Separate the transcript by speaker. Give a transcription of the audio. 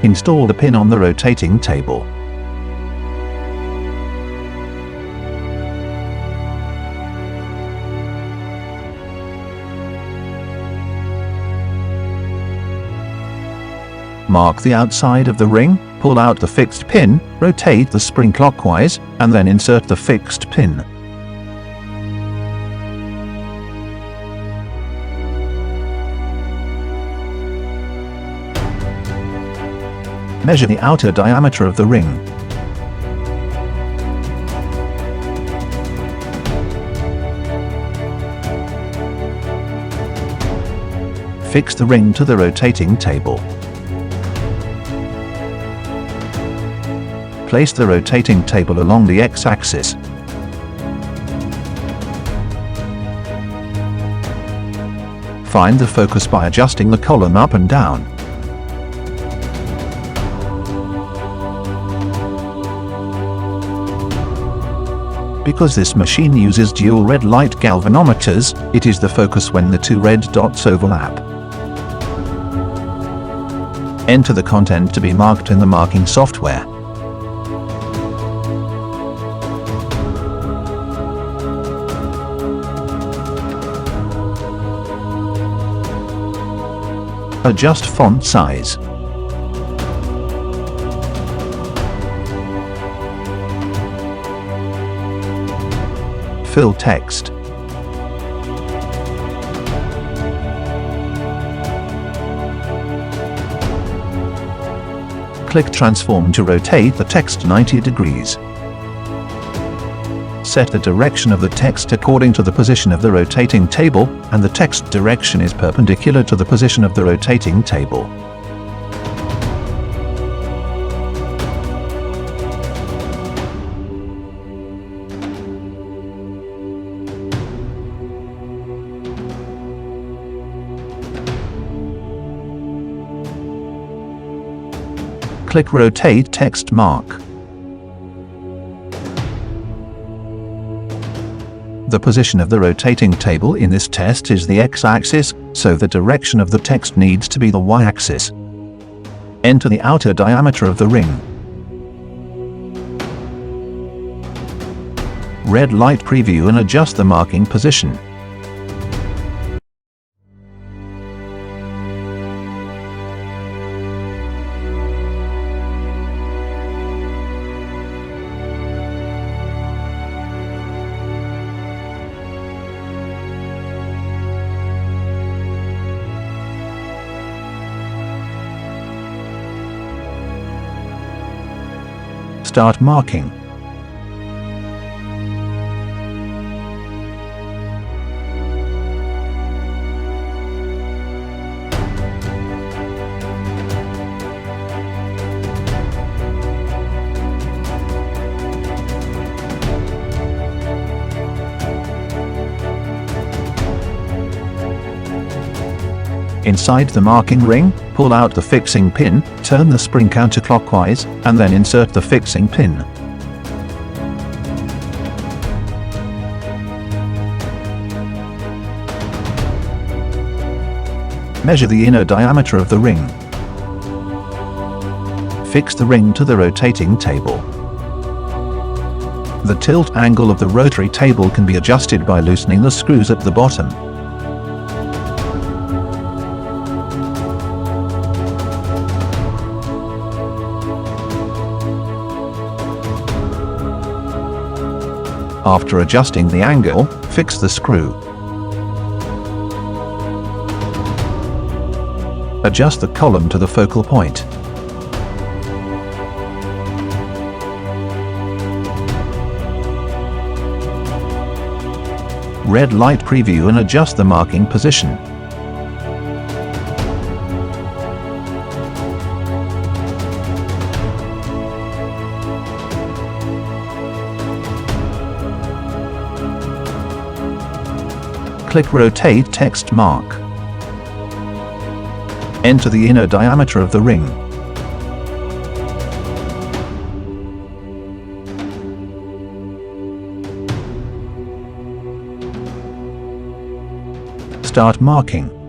Speaker 1: Install the pin on the rotating table. Mark the outside of the ring, pull out the fixed pin, rotate the spring clockwise, and then insert the fixed pin. Measure the outer diameter of the ring. Fix the ring to the rotating table. Place the rotating table along the x-axis. Find the focus by adjusting the column up and down. Because this machine uses dual red light galvanometers, it is the focus when the two red dots overlap. Enter the content to be marked in the marking software. Adjust font size. Fill text. Click Transform to rotate the text 90 degrees. Set the direction of the text according to the position of the rotating table, and the text direction is perpendicular to the position of the rotating table. Click Rotate Text Mark. The position of the rotating table in this test is the x-axis, so the direction of the text needs to be the y-axis. Enter the outer diameter of the ring. Red light preview and adjust the marking position. Start marking. Inside the marking ring, pull out the fixing pin, turn the spring counterclockwise, and then insert the fixing pin. Measure the inner diameter of the ring. Fix the ring to the rotating table. The tilt angle of the rotary table can be adjusted by loosening the screws at the bottom. After adjusting the angle, fix the screw. Adjust the column to the focal point. Red light preview and adjust the marking position. Click Rotate Text Mark. Enter the inner diameter of the ring. Start marking.